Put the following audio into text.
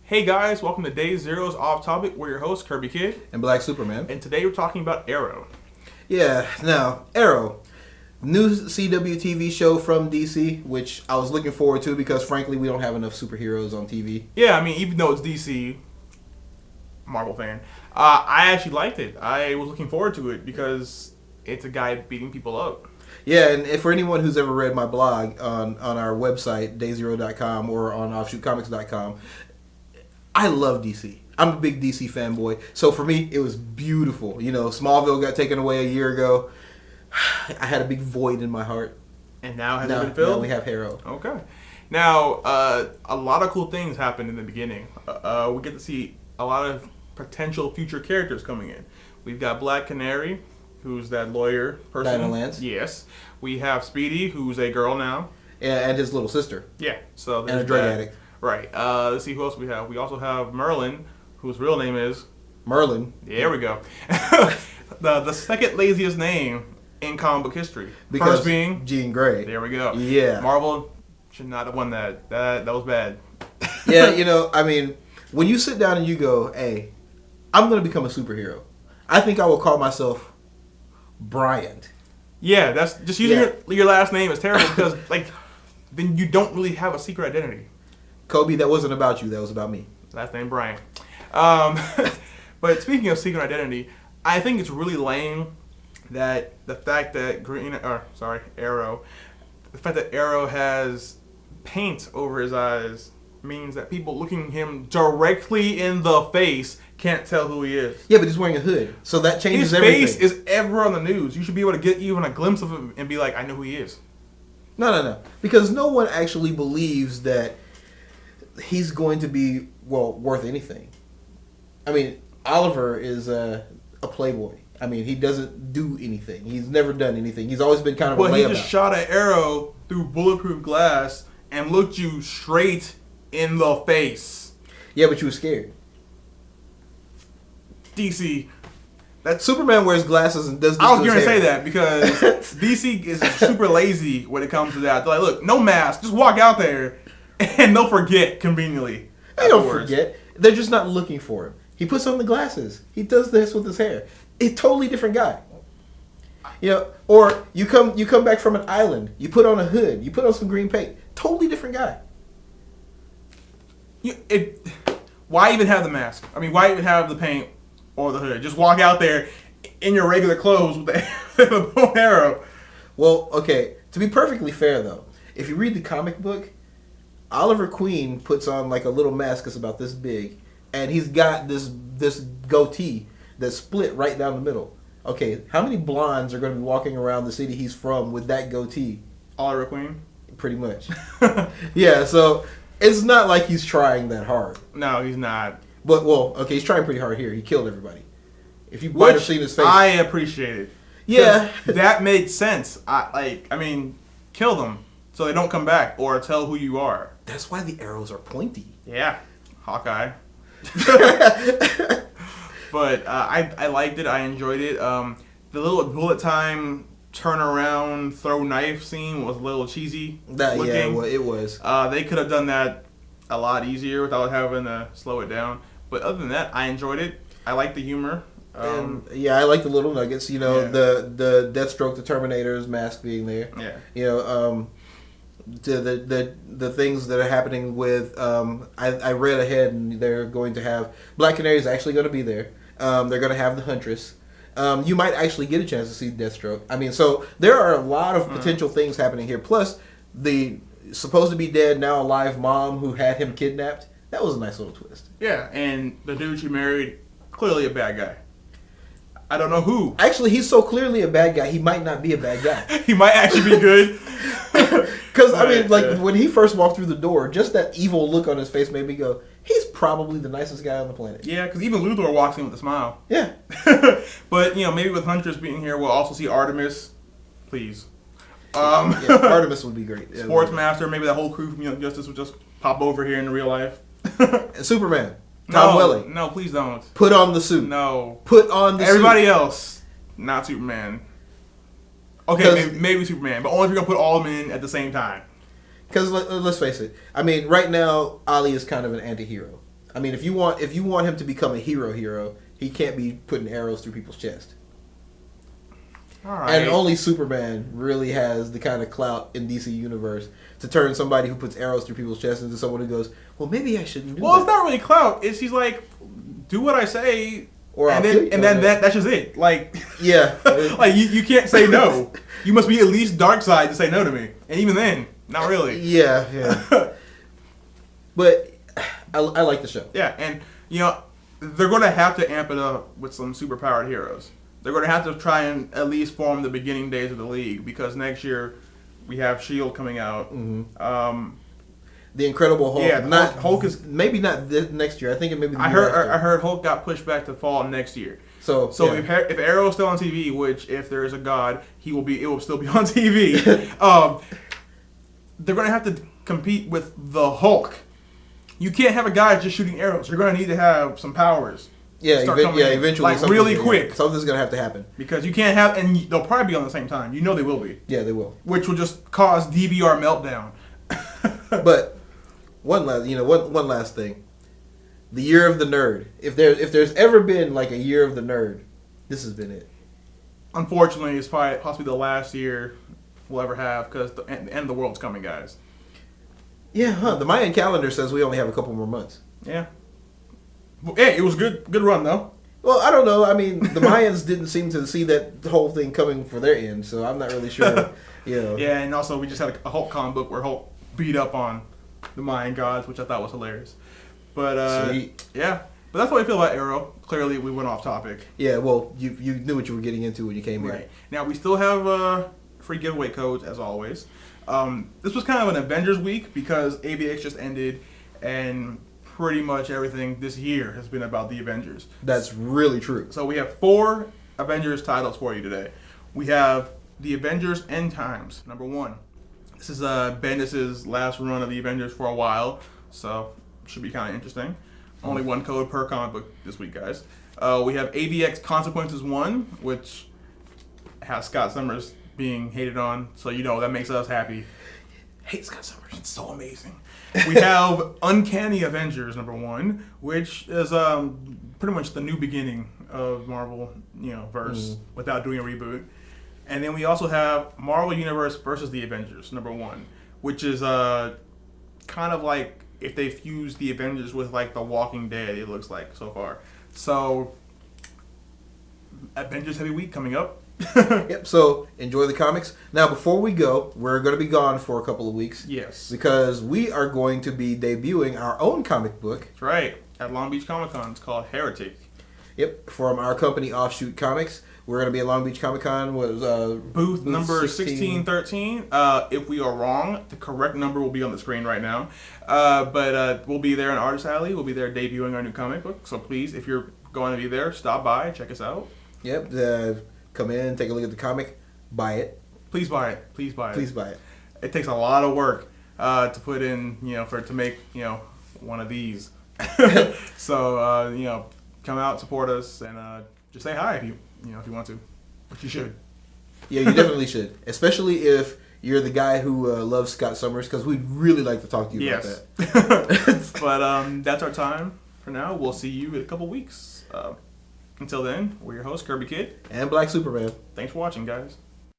Hey guys, welcome to Day Zero's Off Topic. We're your hosts, Kirby Kid. And Black Superman. And today we're talking about Arrow. Yeah, now, Arrow. New CW TV show from DC, which I was looking forward to because, frankly, we don't have enough superheroes on TV. Yeah, I mean, even though it's DC, Marvel fan, I actually liked it. I was looking forward to it because it's a guy beating people up. Yeah, and if for anyone who's ever read my blog on our website, dayzero.com, or on offshootcomics.com, I love DC. I'm a big DC fanboy. So for me, it was beautiful. You know, Smallville got taken away a year ago. I had a big void in my heart. And now has it been filled? Now we have Arrow. Okay. Now, a lot of cool things happened in the beginning. We get to see a lot of potential future characters coming in. We've got Black Canary, who's that lawyer person. Dinah Lance. Yes. We have Speedy, who's a girl now. And his little sister. Yeah. So and a drug addict. Right. Let's see who else we have. We also have Merlin, whose real name is... Merlin. There we go. the second laziest name in comic book history. Because first being... Jean Grey. There we go. Yeah. Marvel should not have won that. That was bad. Yeah, you know, I mean, when you sit down and you go, hey, I'm going to become a superhero, I think I will call myself Bryant. Yeah, that's just using your last name is terrible because, like, then you don't really have a secret identity. Kobe, that wasn't about you. That was about me. Last name Brian. But speaking of secret identity, I think it's really lame that the fact that Arrow, the fact that Arrow has paint over his eyes means that people looking him directly in the face can't tell who he is. Yeah, but he's wearing a hood, so that changes everything. His face is ever on the news. You should be able to get even a glimpse of him and be like, I know who he is. No. Because no one actually believes that he's going to be, worth anything. I mean, Oliver is a playboy. I mean, he doesn't do anything. He's never done anything. He's always been kind of a layabout. Well, he just shot an arrow through bulletproof glass and looked you straight in the face. Yeah, but you were scared. DC. That Superman wears glasses and does. I was going to say that because DC is super lazy when it comes to that. They're like, look, no mask, just walk out there, and they'll forget conveniently. They don't forget. They're just not looking for him. He puts on the glasses. He does this with his hair. A totally different guy. You know, or you come back from an island. You put on a hood. You put on some green paint. Totally different guy. Why even have the mask? I mean, why even have the paint or the hood? Just walk out there in your regular clothes with the bow and arrow. Well, okay. To be perfectly fair, though, if you read the comic book, Oliver Queen puts on like a little mask that's about this big, and he's got this goatee that's split right down the middle. Okay, how many blondes are going to be walking around the city he's from with that goatee? Oliver Queen? Pretty much. Yeah, so it's not like he's trying that hard. No, he's not. But, okay, he's trying pretty hard here. He killed everybody. If you might have seen his face. I appreciate it. Yeah. That made sense. Kill them so they don't come back or tell who you are. That's why the arrows are pointy. Yeah. Hawkeye. But I liked it. I enjoyed it. The little bullet time turn around, throw knife scene was a little cheesy looking. Yeah, well, it was. They could have done that a lot easier without having to slow it down. But other than that, I enjoyed it. I liked the humor. I like the little nuggets. You know, the Deathstroke, the Terminator's mask being there. Yeah. You know, the things that are happening with. I read ahead, and they're going to have Black Canary is actually going to be there. They're going to have the Huntress. You might actually get a chance to see Deathstroke. I mean, so there are a lot of potential things happening here. Plus, the supposed to be dead, now alive mom who had him kidnapped. That was a nice little twist. Yeah, and the dude she married, clearly a bad guy. I don't know who. Actually, he's so clearly a bad guy, he might not be a bad guy. He might actually be good. Because, I mean, like, when he first walked through the door, just that evil look on his face made me go, he's probably the nicest guy on the planet. Yeah, because even Luthor walks in with a smile. Yeah. But, you know, maybe with Huntress being here, we'll also see Artemis. Please. Artemis would be great. Sportsmaster, maybe that whole crew from Young Justice would just pop over here in real life. And Superman. Tom Welling. No, please don't. Put on the suit. No. Put on the Everybody suit. else, not Superman. Okay, maybe Superman, but only if you're going to put all of them in at the same time. Because let's face it. I mean, right now, Ali is kind of an anti-hero. I mean, if you want him to become a hero, he can't be putting arrows through people's chest. All right. And only Superman really has the kind of clout in DC Universe to turn somebody who puts arrows through people's chests into someone who goes, well, maybe I shouldn't do that. Well, it's not really clout. It's he's like, do what I say, Or and I'll then kill you. that's just it. Like, Yeah. like you can't say no. You must be at least dark side to say no to me, and even then, not really. Yeah. But I like the show. Yeah, and they're going to have to amp it up with some superpowered heroes. They're going to have to try and at least form the beginning days of the league, because next year we have Shield coming out. Mm-hmm. The Incredible Hulk. Yeah, Hulk is maybe not next year. I think it may be. I heard Hulk got pushed back to fall next year. So yeah. if Arrow's still on TV, which if there is a God, it will still be on TV. They're going to have to compete with the Hulk. You can't have a guy just shooting arrows. You're going to need to have some powers. Yeah, eventually, like really quick. Something's going to have to happen Because you can't have, and they'll probably be on the same time. You know they will be. Yeah, they will. Which will just cause DVR meltdown. But one last thing. The year of the nerd. If there's ever been like a year of the nerd, this has been it. Unfortunately, it's probably possibly the last year we'll ever have, because the end of the world's coming, guys. Yeah, the Mayan calendar says we only have a couple more months. Yeah. Well, hey, it was good run though. Well, I don't know. I mean, the Mayans didn't seem to see that whole thing coming for their end, so I'm not really sure. Yeah, and also we just had a Hulk comic book where Hulk beat up on the Mayan gods, which I thought was hilarious. But Sweet. Yeah, but that's what I feel about Arrow. Clearly, we went off topic. Yeah, well, you knew what you were getting into when you came here. Right. Now we still have free giveaway codes as always. This was kind of an Avengers week because AVX just ended, and pretty much everything this year has been about the Avengers. That's really true. So we have 4 Avengers titles for you today. We have the Avengers End Times, number 1. This is Bendis' last run of the Avengers for a while, so should be kind of interesting. Only 1 code per comic book this week, guys. We have AVX Consequences 1, which has Scott Summers being hated on, so that makes us happy. Hate Scott Summers, it's so amazing. We have Uncanny Avengers number 1, which is pretty much the new beginning of Marvel, verse without doing a reboot. And then we also have Marvel Universe versus the Avengers number 1, which is kind of like if they fused the Avengers with like The Walking Dead, it looks like so far. So Avengers heavy week coming up. Yep, so enjoy the comics. Now, before we go, we're going to be gone for a couple of weeks. Yes. Because we are going to be debuting our own comic book. That's right. At Long Beach Comic Con. It's called Heretic. Yep, from our company, Offshoot Comics. We're going to be at Long Beach Comic Con. Booth number 1613. If we are wrong, the correct number will be on the screen right now. But we'll be there in Artist Alley. We'll be there debuting our new comic book. So please, if you're going to be there, stop by, check us out. Yep, come in, take a look at the comic, buy it. Please buy it. Please buy it. Please buy it. It takes a lot of work to put in, to make, one of these. So, come out, support us, and just say hi if you want to. But you should. Yeah, you definitely should. Especially if you're the guy who loves Scott Summers, because we'd really like to talk to you about that. But that's our time for now. We'll see you in a couple weeks. Until then, we're your host, Kirby Kid. And Black Superman. Thanks for watching, guys.